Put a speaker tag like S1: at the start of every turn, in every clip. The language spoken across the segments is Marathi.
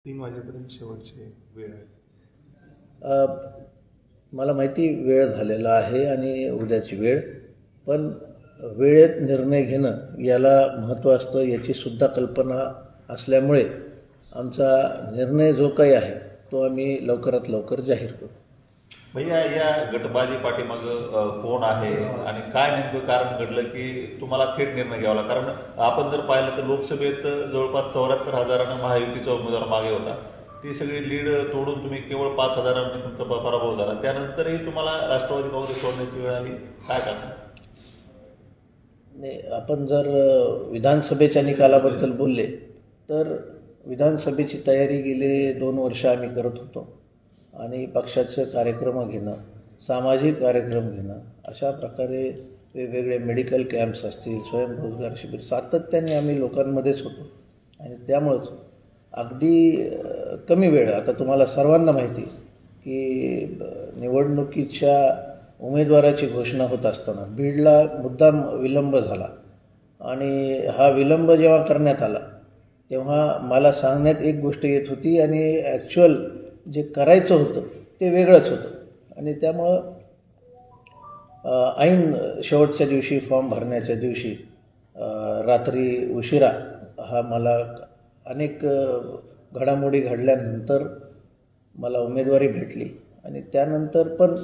S1: 3 वाजेपर्यंत शेवटची वेळ आहे.
S2: मला माहिती वेळ झालेला आहे आणि उद्याची वेळ, पण वेळेत निर्णय घेणं याला महत्त्व असतं याची सुद्धा कल्पना असल्यामुळे आमचा निर्णय जो काही आहे तो आम्ही लवकरात लवकर जाहीर करू.
S3: भैया, या गटबाजी पाठीमागं कोण आहे आणि काय नेमकं कारण घडलं की तुम्हाला थेट निर्णय घ्यावा लागला? कारण आपण जर पाहिलं तर लोकसभेत जवळपास 74,000 महायुतीचा उमेदवार मागे होता. ती सगळी लीड तोडून तुम्ही केवळ 5,000 तुमचा पराभव झाला. त्यानंतरही तुम्हाला राष्ट्रवादी काँग्रेस सोडण्याची वेळ आली, काय कारण?
S2: नाही, आपण जर विधानसभेच्या निकालाबद्दल बोलले तर विधानसभेची तयारी गेले 2 वर्ष आम्ही करत होतो आणि पक्षाचे कार्यक्रम घेणं, सामाजिक कार्यक्रम घेणं, अशा प्रकारे वेगवेगळे मेडिकल कॅम्प्स असतील, स्वयंरोजगार शिबिर सातत्याने आम्ही लोकांमध्येच होतो आणि त्यामुळंच अगदी कमी वेळ, आता तुम्हाला सर्वांना माहिती की निवडणुकीच्या उमेदवाराची घोषणा होत असताना बीडला मुद्दाम विलंब झाला आणि हा विलंब जेव्हा करण्यात आला तेव्हा मला सांगण्यात एक गोष्ट येत होती आणि ॲक्च्युअल जे करायचं होतं ते वेगळंच होतं आणि त्यामुळं ऐन शेवटच्या दिवशी फॉर्म भरण्याच्या दिवशी रात्री उशिरा हा मला अनेक घडामोडी घडल्यानंतर मला उमेदवारी भेटली आणि त्यानंतर पण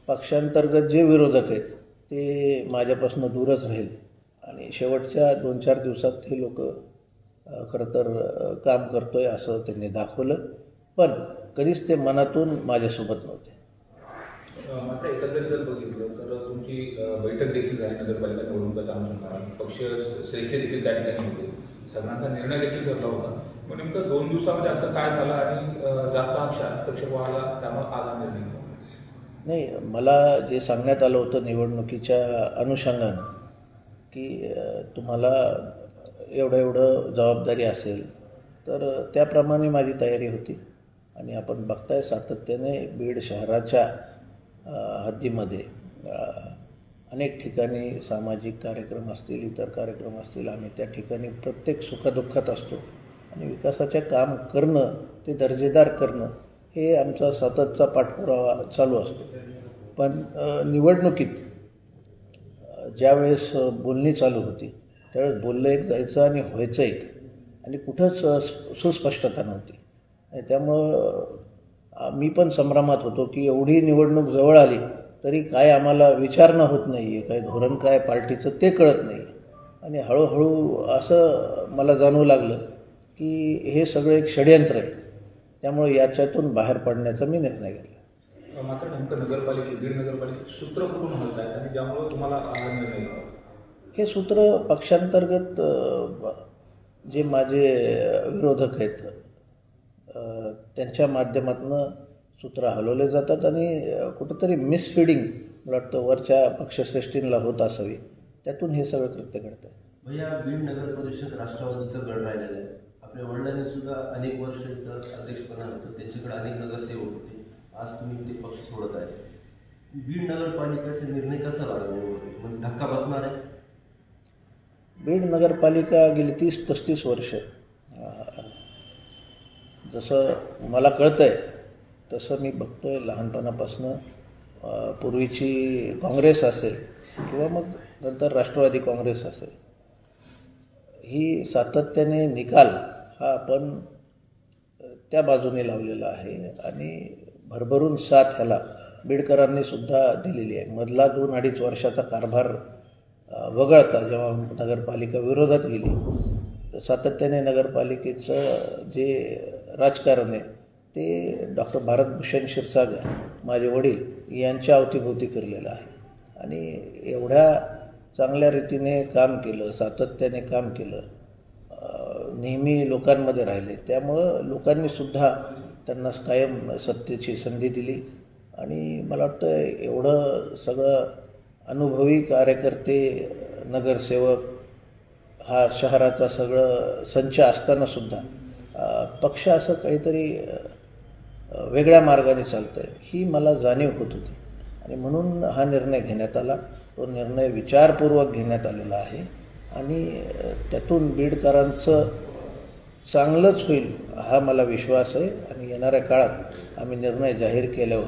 S2: पक्षांतर्गत जे विरोधक आहेत ते माझ्यापासून दूरच राहील आणि शेवटच्या 2-4 दिवसात हे लोक खरं तर काम करतोय असं त्यांनी दाखवलं, पण कधीच ते मनातून माझ्यासोबत नव्हते.
S4: मात्र एकंदरीत जर बघितलं तर तुमची बैठक देखील झाली नगरपालिका निवडणुकीचा अनुषंगाने, पक्ष श्रेष्ठ देखील त्या ठिकाणी होते, सगळ्यांचा निर्णय देखील ठरला होता. मग नेमकं 2 दिवसामध्ये असं काय झालं आणि जास्त हस्तक्षेप व्हायला त्यामुळे आला निर्णय?
S2: नाही, मला जे सांगण्यात आलं होतं निवडणुकीच्या अनुषंगानं की तुम्हाला एवढं जबाबदारी असेल, तर त्याप्रमाणे माझी तयारी होती आणि आपण बघताय सातत्याने बीड शहराच्या हद्दीमध्ये अनेक ठिकाणी सामाजिक कार्यक्रम असतील, इतर कार्यक्रम असतील, आम्ही त्या ठिकाणी प्रत्येक सुखदुःखात असतो आणि विकासाचे काम करणं, ते दर्जेदार करणं हे आमचा सततचा पाठपुरावा चालू असतो. पण निवडणुकीत ज्यावेळेस बोलणी चालू होती त्यावेळेस बोललं एक जायचं आणि व्हायचं एक आणि कुठंच सुस्पष्टता नव्हती आणि त्यामुळं मी पण संभ्रमात होतो की एवढी निवडणूक जवळ आली तरी काय आम्हाला विचारणा होत नाही आहे, काय धोरण काय पार्टीचं ते कळत नाही आणि हळूहळू असं मला जाणवू लागलं की हे सगळं एक षडयंत्र आहे. त्यामुळे याच्यातून बाहेर पडण्याचा मी निर्णय घेतला.
S4: मात्र नेमकं बीड नगरपालिकेत सूत्र कुठून हलत आहेत आणि ज्यामुळे तुम्हाला हा निर्णय घ्यावा?
S2: हे सूत्र पक्षांतर्गत जे माझे विरोधक आहेत त्यांच्या माध्यमातून सूत्र हलवले जातात आणि कुठंतरी मिसफिडिंग मला वाटतं वरच्या पक्षश्रेष्ठींना होत असावी, त्यातून हे सगळं कृत्य घडतं.
S5: भैया, बीड नगर परिषद राष्ट्रवादीचं गड राहिलेलं आहे. आपल्या वडिलांनी सुद्धा अनेक वर्ष इथं अध्यक्षपणा होतं, त्यांच्याकडे अनेक नगरसेवक होते. आज तुम्ही ते पक्ष सोडत आहे. बीड नगरपालिकेचा निर्णय कसा लागला? म्हणजे धक्का बसणार आहे?
S2: बीड नगरपालिका गेली 30-35 वर्ष जसं मला कळतंय तसं मी बघतोय लहानपणापासून, पूर्वीची काँग्रेस असेल किंवा मग नंतर राष्ट्रवादी काँग्रेस असेल, ही सातत्याने निकाल हा आपण त्या बाजूने लावलेला आहे आणि भरभरून साथ ह्याला बीडकरांनी सुद्धा दिलेली आहे. मधला 2-2.5 वर्षाचा कारभार वगळता जेव्हा नगरपालिका विरोधात गेली, सातत्याने नगरपालिकेचं जे राजकारण आहे ते डॉक्टर भारतभूषण क्षीरसागर माझे वडील यांच्या अवतीभोवती फिरलेलं आहे आणि एवढ्या चांगल्या रीतीने काम केलं, सातत्याने काम केलं, नेहमी लोकांमध्ये राहिले, त्यामुळं लोकांनीसुद्धा त्यांना कायम सत्तेची संधी दिली आणि मला वाटतं एवढं सगळं अनुभवी कार्यकर्ते, नगरसेवक, हा शहराचा सगळं संच असतानासुद्धा पक्ष असं काहीतरी वेगळ्या मार्गाने चालतं आहे ही मला जाणीव होत होती आणि म्हणून हा निर्णय घेण्यात आला. तो निर्णय विचारपूर्वक घेण्यात आलेला आहे आणि त्यातून बीडकरांचं चांगलंच होईल हा मला विश्वास आहे आणि येणाऱ्या काळात आम्ही निर्णय जाहीर केल्यावर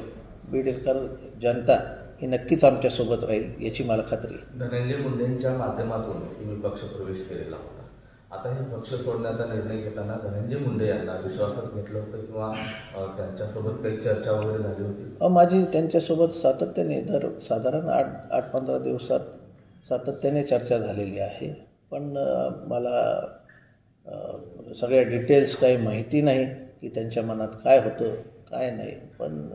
S2: बीडकर जनता ही नक्कीच आमच्यासोबत राहील याची मला खात्री आहे.
S6: धनंजय मुंडेंच्या माध्यमातून तुम्ही पक्ष प्रवेश केलेला होता. आता हे पक्ष सोडण्याचा निर्णय घेताना धनंजय मुंडे यांना विश्वासात घेतलं होतं किंवा त्यांच्यासोबत काही चर्चा वगैरे झाली होती?
S2: माझी त्यांच्यासोबत सातत्याने साधारण 8-15 दिवसात सातत्याने चर्चा झालेली आहे. पण मला सगळ्या डिटेल्स काही माहिती नाही की त्यांच्या मनात काय होतं काय नाही. पण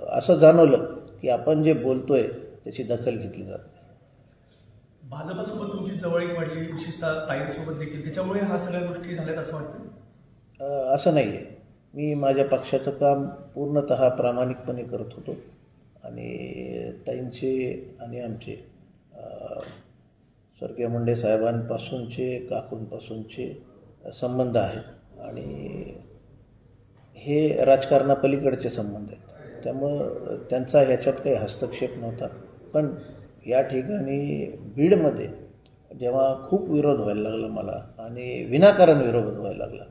S2: असं जाणवलं की आपण जे बोलतोय त्याची दखल घेतली जाते.
S7: भाजपसोबत तुमची जवळीक वाढली, विशेषतः ताईंसोबत देखील, त्याच्यामुळे ह्या सगळ्या गोष्टी झाल्यात असं वाटतं?
S2: असं नाही आहे. मी माझ्या पक्षाचं काम पूर्णतः प्रामाणिकपणे करत होतो आणि ताईंचे आणि आमचे स्वर्गीय मुंडे साहेबांपासूनचे काकूंपासूनचे संबंध आहेत आणि हे राजकारणापलीकडचे संबंध आहेत. त्यामुळं त्यांचा ह्याच्यात काही हस्तक्षेप नव्हता. पण या ठिकाणी बीडमध्ये जेव्हा खूप विरोध व्हायला लागला मला आणि विनाकारण विरोध व्हायला लागला,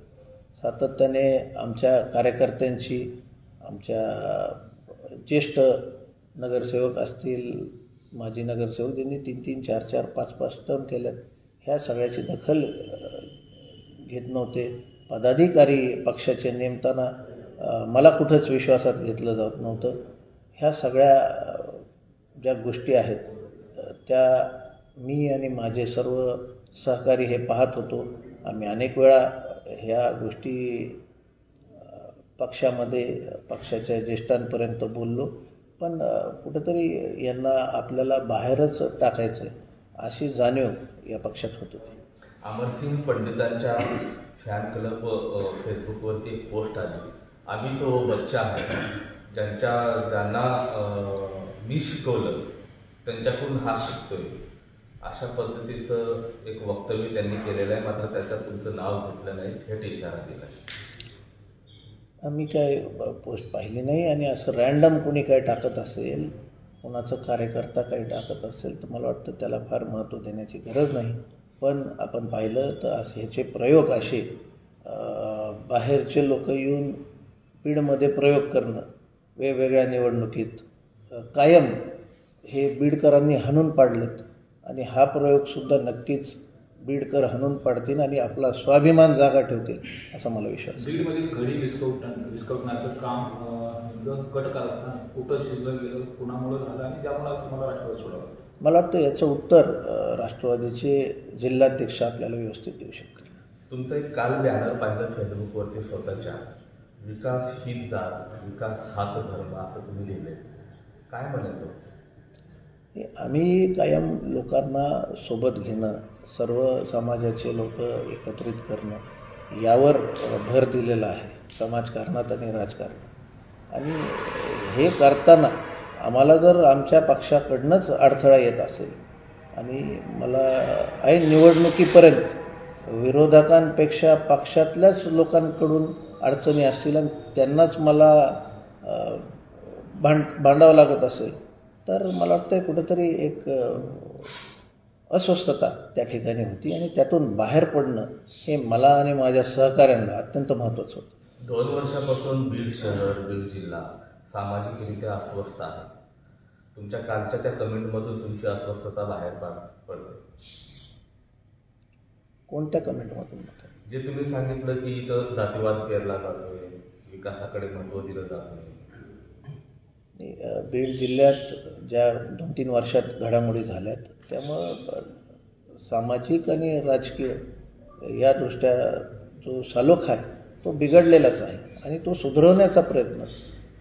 S2: सातत्याने आमच्या कार्यकर्त्यांची, आमच्या ज्येष्ठ नगरसेवक असतील, माजी नगरसेवक ज्यांनी 3-3, 4-4, 5-5 टर्म केल्यात, ह्या सगळ्याची दखल घेत नव्हते. पदाधिकारी पक्षाचे नेमताना मला कुठंच विश्वासात घेतलं जात नव्हतं. ह्या सगळ्या ज्या गोष्टी आहेत त्या मी आणि माझे सर्व सहकारी हे पाहत होतो. आम्ही अनेक वेळा ह्या गोष्टी पक्षामध्ये पक्षाच्या ज्येष्ठांपर्यंत बोललो. पण कुठंतरी यांना आपल्याला बाहेरच टाकायचं आहे अशी जाणीव या पक्षात होत होती.
S6: अमरसिंग पंडितांच्या फॅन क्लब फेसबुकवरती एक पोस्ट आली, आम्ही तो बच्चा आहे, ज्यांना मी शिकवलं त्यांच्याकडून हा शिकतोय, अशा पद्धतीचं एक वक्तव्य त्यांनी केलेलं आहे. मात्र त्याच्यात तुमचं नाव घेतलं नाही, थेट इशारा दिला.
S2: आम्ही काय पोस्ट पाहिली नाही आणि असं रँडम कोणी काय टाकत असेल, कोणाचं कार्यकर्ता काही टाकत असेल तर मला वाटतं त्याला फार महत्त्व देण्याची गरज नाही. पण आपण पाहिलं तर ह्याचे प्रयोग असे बाहेरचे लोक येऊन बीडमध्ये प्रयोग करणं, वेगवेगळ्या निवडणुकीत कायम हे बीडकरांनी हाणून पाडलेत आणि हा प्रयोगसुद्धा नक्कीच बीडकर हाणून पाडतील आणि आपला स्वाभिमान जागा ठेवतील असा मला विश्वास.
S4: बीडमधील घडी विस्कवण्याचं काम कट असताना कुठं शिजलं गेलं, कुणामुळे झालं आणि त्यामुळे तुम्हाला राष्ट्रवादी सोडावं?
S2: मला वाटतं याचं उत्तर राष्ट्रवादीचे जिल्हाध्यक्ष आपल्याला व्यवस्थित देऊ शकतील.
S6: तुमचं एक काल बॅनर पाहिलं फेसबुकवरती स्वतःच्या, विकास हीच जात, विकास हाच धर्म, असं तुम्ही लिहिलंय. काय म्हणायचं?
S2: आम्ही कायम लोकांना सोबत घेणं, सर्व समाजाचे लोक एकत्रित करणं यावर भर दिलेला आहे समाजकारणात आणि राजकारणात. आणि हे करताना आम्हाला जर आमच्या पक्षाकडनंच अडथळा येत असेल आणि मला ऐन निवडणुकीपर्यंत विरोधकांपेक्षा पक्षातल्याच लोकांकडून अडचणी असतील आणि त्यांनाच मला भांडावं लागत असेल तर मला वाटतं कुठंतरी एक अस्वस्थता त्या ठिकाणी होती आणि त्यातून बाहेर पडणं हे मला आणि माझ्या सहकाऱ्यांना अत्यंत महत्त्वाचं होतं.
S6: 2 वर्षापासून बीड शहर, बीड जिल्हा सामाजिकरित्या अस्वस्थ आहे. तुमच्या कालच्या त्या कमेंटमधून तुमची अस्वस्थता बाहेर पडते.
S2: कोणत्या कमेंटमधून?
S6: जे तुम्ही सांगितलं की इथं जातीवाद पेरला जातोय, विकासाकडे महत्त्व दिलं जात नाही.
S2: बीड जिल्ह्यात ज्या 2-3 वर्षात घडामोडी झाल्यात त्यामुळं सामाजिक आणि राजकीय या दृष्ट्या जो सलोखा आहे तो बिघडलेलाच आहे आणि तो सुधारवण्याचा प्रयत्न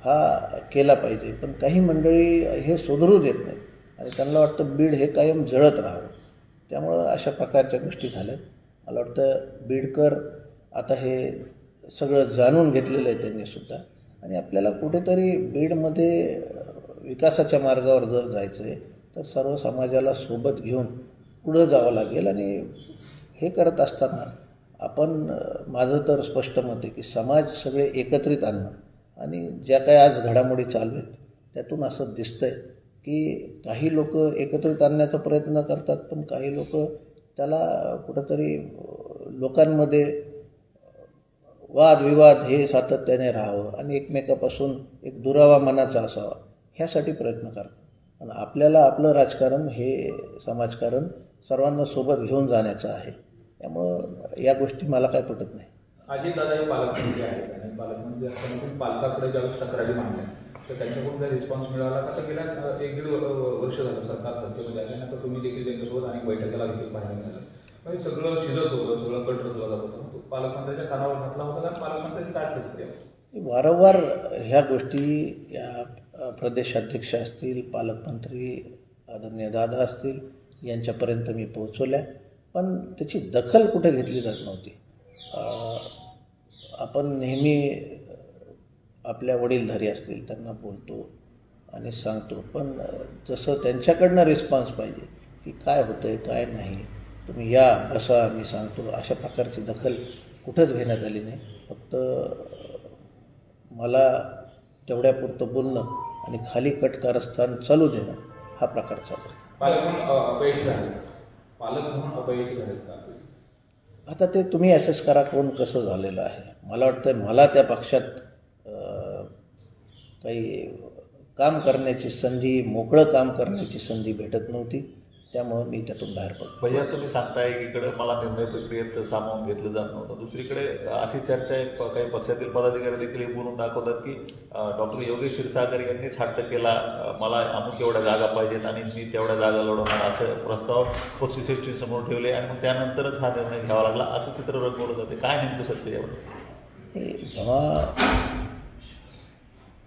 S2: हा केला पाहिजे. पण काही मंडळी हे सुधारू देत नाहीत आणि त्यांना वाटतं बीड हे कायम जळत राहावं, त्यामुळं अशा प्रकारच्या गोष्टी झाल्यात. मला वाटतं बीडकर आता हे सगळं जाणून घेतलेलं आहे त्यांनीसुद्धा आणि आपल्याला कुठेतरी बीडमध्ये विकासाच्या मार्गावर जर जायचं आहे तर सर्व समाजाला सोबत घेऊन पुढं जावं लागेल. आणि हे करत असताना आपण, माझं तर स्पष्ट मत आहे की समाज सगळे एकत्रित आणणं आणि ज्या काही आज घडामोडी चालू आहेत त्यातून असं दिसतंय की काही लोक एकत्रित आणण्याचा प्रयत्न करतात पण काही लोक त्याला कुठंतरी लोकांमध्ये वादविवाद हे सातत्याने राहावं आणि एकमेकापासून एक दुरावा मनाचा असावा ह्यासाठी प्रयत्न करतो. आणि आपल्याला आपलं राजकारण हे समाजकारण सर्वांना सोबत घेऊन जाण्याचं आहे. त्यामुळं या गोष्टी मला काय पटत नाही.
S4: अजितदादा हे पालकमंत्री आहेत आणि पालकमंत्री असताना पालकाकडे ज्यावेळेस तक्रारी मांडल्या तर त्यांच्याकडून काही रिस्पॉन्स मिळाला का? तर गेल्या 1-1.5 वर्ष झालं सरकार सत्तेमध्ये आहे. त्यानंतर तुम्ही देखील त्यांच्यासोबत अनेक बैठकीला देखील पाहायला मिळालं. म्हणजे सगळं शिजत होतं, सगळं कट रचला जात होतं. तो पालकमंत्र्यांच्या कानावर घातला होता कारण पालकमंत्र्यांची काय प्रतिक्रिया?
S2: वारंवार ह्या गोष्टी या प्रदेशाध्यक्ष असतील, पालकमंत्री आदरणीय दादा असतील यांच्यापर्यंत मी पोहोचवल्या, पण त्याची दखल कुठे घेतली जात नव्हती. आपण नेहमी आपल्या वडीलधारी असतील त्यांना बोलतो आणि सांगतो, पण जसं त्यांच्याकडनं रिस्पॉन्स पाहिजे की काय होतं आहे काय नाही, तुम्ही या बसा मी सांगतो, अशा प्रकारची दखल कुठंच घेण्यात आली नाही. फक्त मला तेवढ्यापुरतं बोलणं आणि खाली कटकारस्थान चालू देणं हा प्रकार चालू.
S4: पालक म्हणून अपयशी झाले, पालक म्हणून अपयशी झाले का?
S2: आता ते तुम्ही ॲसेस करा कोण कसं झालेलं आहे. मला वाटतं मला त्या पक्षात काही काम करण्याची संधी, मोकळं काम करण्याची संधी भेटत नव्हती, त्यामुळं मी त्यातून बाहेर पडलो.
S3: भैया तुम्ही सांगताय एकीकडे मला निर्णय प्रक्रियेत सामावून घेतलं जात नव्हतं, दुसरीकडे अशी चर्चा आहे काही पक्षातील पदाधिकारी देखील हे बोलून दाखवतात की डॉक्टर योगेश क्षीरसागर यांनीच हट्ट केला, मला अमुक एवढ्या जागा पाहिजेत आणि मी तेवढ्या जागा लढवणार, असं प्रस्ताव पक्षश्रेष्ठी समोर ठेवले आणि मग त्यानंतरच हा निर्णय घ्यावा लागला, असं चित्र रंगवलं जाते. काय नेमकं सत्य यावर?
S2: जेव्हा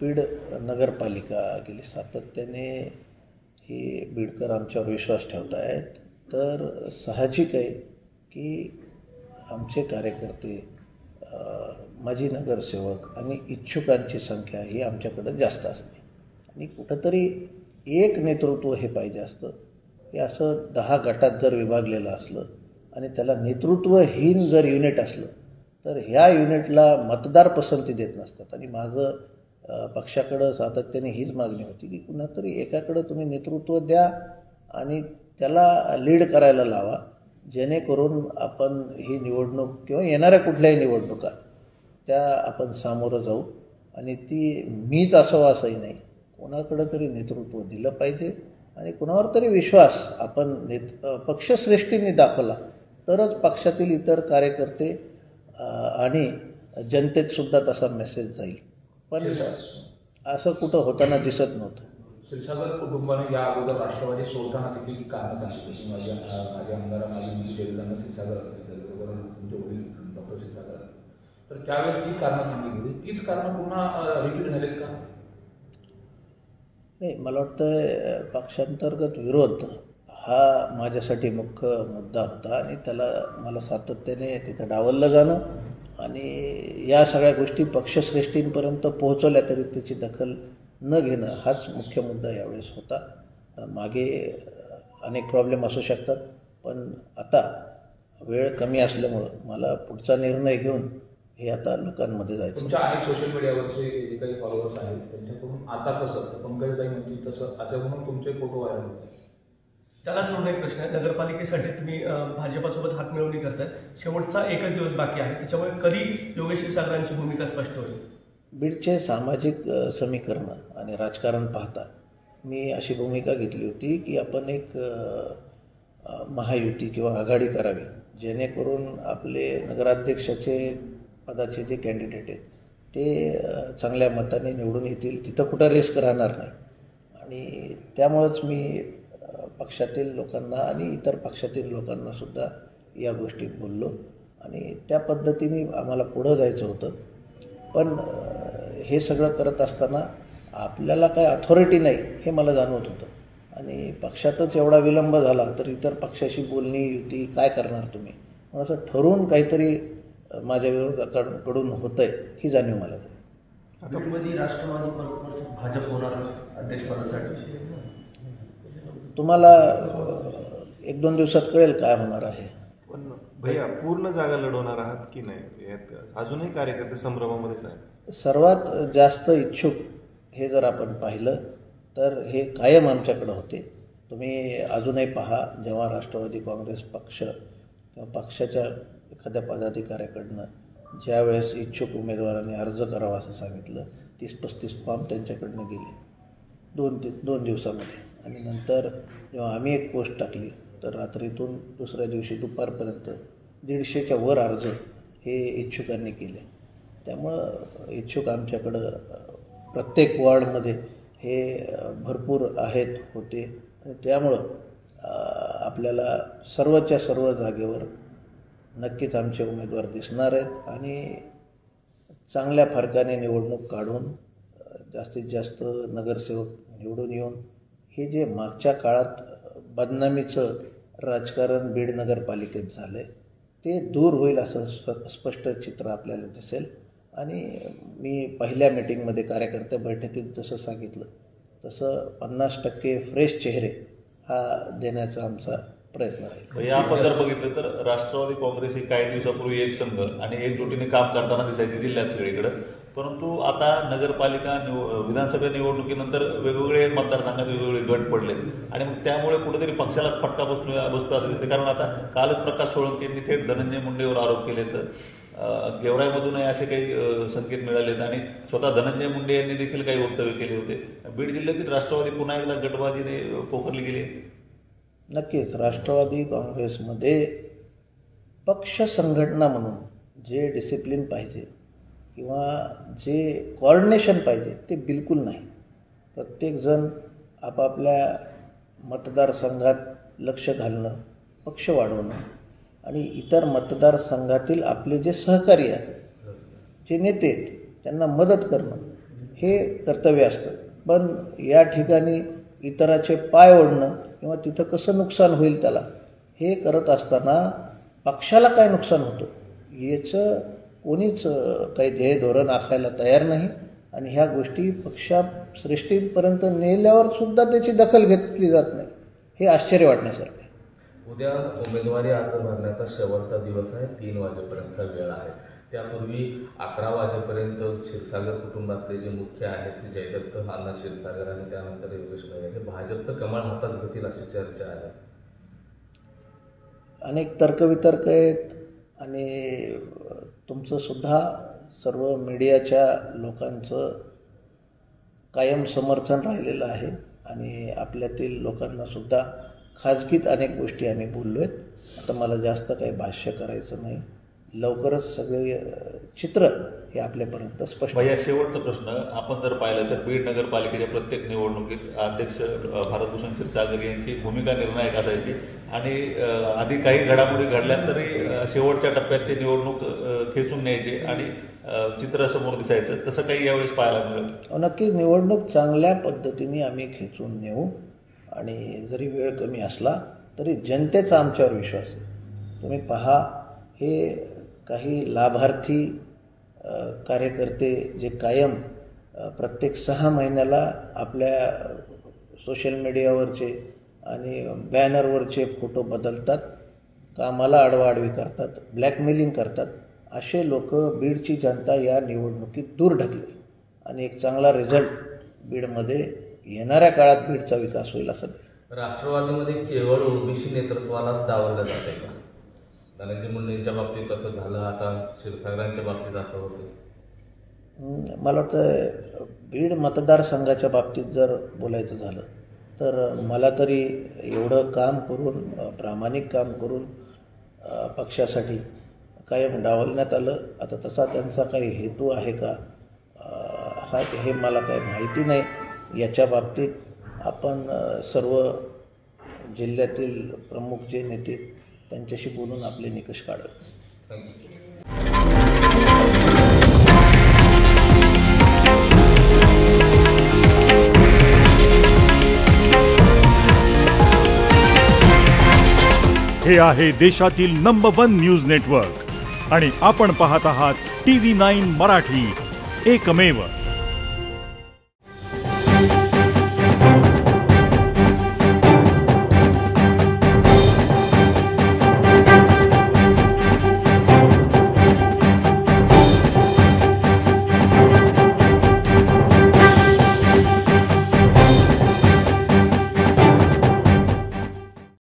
S2: बीड नगरपालिका गेली सातत्याने ही बीडकर आमच्यावर विश्वास ठेवत आहेत, तर साहजिक आहे की आमचे कार्यकर्ते, माजी नगरसेवक आणि इच्छुकांची संख्या ही आमच्याकडं जास्त असते आणि कुठंतरी एक नेतृत्व हे पाहिजे असतं. की असं 10 गटात जर विभागलेलं असलं आणि त्याला नेतृत्वहीन जर युनिट असलं तर ह्या युनिटला मतदार पसंती देत नसतात. आणि माझं पक्षाकडं सातत्याने हीच मागणी होती की कुणातरी एकाकडं तुम्ही नेतृत्व द्या आणि त्याला लीड करायला लावा, जेणेकरून आपण ही निवडणूक किंवा येणाऱ्या कुठल्याही निवडणुका त्या आपण सामोरं जाऊ. आणि ती मीच असावं असंही नाही, कोणाकडं तरी नेतृत्व दिलं पाहिजे आणि कुणावर तरी विश्वास आपण पक्षश्रेष्ठींनी दाखवला तरच पक्षातील इतर कार्यकर्ते आणि जनतेतसुद्धा तसा मेसेज जाईल. पण असं कुठं होताना दिसत नव्हतं.
S4: क्षीरसागर कुटुंबाने या अगोदर राष्ट्रवादी सोडताना देखील कारणं सांगितली. माझे आमदार माझे मंत्री जयविलांना क्षीरसागर असतील, त्याचबरोबर तुमचे वडील डॉक्टर क्षीरसागर असतील, तर त्यावेळेस जी कारणं सांगितली तीच कारणं पुन्हा रिपीट झालीत का?
S2: नाही, मला वाटतं पक्षांतर्गत विरोध हा माझ्यासाठी मुख्य मुद्दा होता आणि त्याला मला सातत्याने तिथं डावललं जाणं आणि या सगळ्या गोष्टी पक्षश्रेष्ठींपर्यंत पोहोचवल्या तरी त्याची दखल न घेणं हाच मुख्य मुद्दा यावेळेस होता. मागे अनेक प्रॉब्लेम असू शकतात, पण आता वेळ कमी असल्यामुळं मला पुढचा निर्णय घेऊन हे आता लोकांमध्ये जायचं.
S4: तुमच्या अनेक सोशल मीडियावरचे जे काही फॉलोअर्स आहेत त्यांच्याकडून आता कसं तर पंकजताई म्हणतील तसं असं म्हणून तुमचे फोटो व्हायरल होतात.
S7: त्याला जोडून एक प्रश्न आहे, नगरपालिकेसाठी तुम्ही भाजपासोबत हातमिळवणी करताय, शेवटचा एकच दिवस बाकी आहे, त्याच्यामुळे कधी योगेश क्षीरसागरांची भूमिका स्पष्ट होईल?
S2: बीडचे सामाजिक समीकरण आणि राजकारण पाहता मी अशी भूमिका घेतली होती की आपण एक महायुती किंवा आघाडी करावी, जेणेकरून आपले नगराध्यक्षाचे पदाचे जे कॅन्डिडेट आहेत ते चांगल्या मताने निवडून येतील, तिथं कुठं रिस्क राहणार नाही. आणि त्यामुळंच मी पक्षातील लोकांना आणि इतर पक्षातील लोकांनासुद्धा या गोष्टीत बोललो आणि त्या पद्धतीने आम्हाला पुढं जायचं होतं. पण हे सगळं करत असताना आपल्याला काय अथॉरिटी नाही हे मला जाणवत होतं आणि पक्षातच एवढा विलंब झाला तर इतर पक्षाशी बोलणी युती काय करणार तुम्ही, मग असं ठरवून काहीतरी माझ्या विरोधाकडून होतंय ही जाणीव मला झाली.
S5: बीडमध्ये राष्ट्रवादी भाजप होणार अध्यक्षपदासाठी
S2: तुम्हाला 1-2 दिवसात कळेल काय होणार आहे.
S1: पण भैया पूर्ण जागा लढवणार आहात की नाही, यात अजूनही कार्यकर्ते संभ्रमामध्येच आहेत?
S2: सर्वात जास्त इच्छुक हे जर आपण पाहिलं तर हे कायम आमच्याकडं होते. तुम्ही अजूनही पहा, जेव्हा राष्ट्रवादी काँग्रेस पक्ष किंवा पक्षाच्या एखाद्या पदाधिकाऱ्याकडनं ज्यावेळेस इच्छुक उमेदवारांनी अर्ज करावा असं सांगितलं 30-35 फॉर्म त्यांच्याकडनं गेले 2 दिवसामध्ये. आणि नंतर जेव्हा आम्ही एक पोस्ट टाकली तर रात्रीतून दुसऱ्या दिवशी दुपारपर्यंत 150च्या वर अर्ज हे इच्छुकांनी केले. त्यामुळं इच्छुक आमच्याकडं प्रत्येक वॉर्डमध्ये हे भरपूर होते आणि त्यामुळं आपल्याला सर्वच्या सर्व जागेवर नक्कीच आमचे उमेदवार दिसणार आहेत आणि चांगल्या फरकाने निवडणूक काढून जास्तीत जास्त नगरसेवक निवडून येऊन हे जे मागच्या काळात बदनामीचं राजकारण बीड नगरपालिकेत झालं आहे ते दूर होईल असं स्पष्ट चित्र आपल्याला दिसेल. आणि मी पहिल्या मीटिंगमध्ये कार्यकर्ते बैठकीत जसं सांगितलं तसं 50% फ्रेश चेहरे हा देण्याचा आमचा प्रयत्न राहील.
S3: आपण जर बघितलं तर राष्ट्रवादी काँग्रेस ही काही दिवसापूर्वी एक संघ आणि एकजुटीने काम करताना दिसायची जिल्ह्यात सगळीकडे. परंतु आता नगरपालिका विधानसभा निवडणुकीनंतर वेगवेगळे मतदारसंघात वेगवेगळे गट पडले आणि मग त्यामुळे कुठेतरी पक्षालाच फटका बसतो असं दिसते. कारण आता कालच प्रकाश सोळंके यांनी थेट धनंजय मुंडेवर आरोप केले तर गेवराईमधूनही असे काही संकेत मिळालेत आणि स्वतः धनंजय मुंडे यांनी देखील काही वक्तव्य केले होते. बीड जिल्ह्यातील राष्ट्रवादी पुन्हा एकदा गटबाजीने पोखरली गेली.
S2: नक्कीच राष्ट्रवादी काँग्रेसमध्ये पक्ष संघटना म्हणून जे डिसिप्लिन पाहिजे किंवा जे कोऑर्डिनेशन पाहिजे ते बिलकुल नाही. प्रत्येकजण आपापल्या मतदारसंघात लक्ष घालणं, पक्ष वाढवणं आणि इतर मतदारसंघातील आपले जे सहकारी आहेत, जे नेते त्यांना मदत करणं हे कर्तव्य असतं. पण या ठिकाणी इतराचे पाय ओढणं किंवा तिथं कसं नुकसान होईल त्याला हे करत असताना पक्षाला काय नुकसान होतं याचं कोणीच काही ध्येय धोरण आखायला तयार नाही. आणि ह्या गोष्टी पक्षश्रेष्ठींपर्यंत नेल्यावर सुद्धा त्याची दखल घेतली जात नाही. हे आश्चर्य वाटण्यासारखं आहे.
S6: उद्या उमेदवारी अर्ज भरण्याचा शेवटचा दिवस आहे. 3 वाजेपर्यंतचा वेळ आहे. त्यापूर्वी 11 वाजेपर्यंत क्षीरसागर कुटुंबातले जे मुख्य आहेत ते जयदत्त अण्णा क्षीरसागर आणि त्यानंतर योगेश भैया हे भाजपचं कमळ हातात घेतील अशी चर्चा आहे.
S2: अनेक तर्कवितर्क आहेत आणि तुमचं सुद्धा सर्व मीडियाच्या लोकांचं कायम समर्थन राहिलेलं आहे आणि आपल्यातील लोकांना सुद्धा खाजगीत अनेक गोष्टी आम्ही बोललो आहेत. आता मला जास्त काही भाष्य करायचं नाही. लवकरच सगळे चित्र हे आपल्यापर्यंत स्पष्ट.
S3: या शेवटचा प्रश्न आपण जर पाहिलं तर बीड नगरपालिकेच्या प्रत्येक निवडणुकीत अध्यक्ष भारतभूषण क्षीरसागर यांची भूमिका निर्णायक असायची आणि आधी काही घडामोडी घडल्या तरी शेवटच्या टप्प्यात ते निवडणूक खेचून न्यायचे आणि चित्र समोर दिसायचं. तसं काही यावेळेस पाहायला मिळेल.
S2: नक्कीच निवडणूक चांगल्या पद्धतीने आम्ही खेचून नेऊ आणि जरी वेळ कमी असला तरी जनतेचा आमच्यावर विश्वास आहे. तुम्ही पहा हे काही लाभार्थी कार्यकर्ते जे कायम प्रत्येक 6 महिन्याला आपल्या सोशल मीडियावरचे आणि बॅनरवरचे फोटो बदलतात, कामाला आडवाआडवी करतात, ब्लॅकमेलिंग करतात, असे लोक बीडची जनता या निवडणुकीत दूर ढकलेल आणि एक चांगला रिझल्ट बीडमध्ये येणाऱ्या काळात बीडचा विकास होईल असं.
S6: राष्ट्रवादीमध्ये केवळ ओबीसी नेतृत्वालाच डावललं जाते का? धनंजय मुंडेंच्या बाबतीत असं झालं, आता क्षीरसागरांच्या बाबतीत असं होतं.
S2: मला वाटतं बीड मतदारसंघाच्या बाबतीत जर बोलायचं झालं तर मला तरी एवढं काम करून प्रामाणिक काम करून पक्षासाठी कायम डावलण्यात आलं. आता तसा त्यांचा काही हेतू आहे का हे मला काही माहिती नाही. याच्या बाबतीत आपण सर्व जिल्ह्यातील प्रमुख जे नेते त्यांच्याशी बोलून आपले निकष काढावे.
S8: हे आहे देशातील नंबर 1 न्यूज नेटवर्क आणि आपण पाहत आहात TV9 मराठी, एकमेव.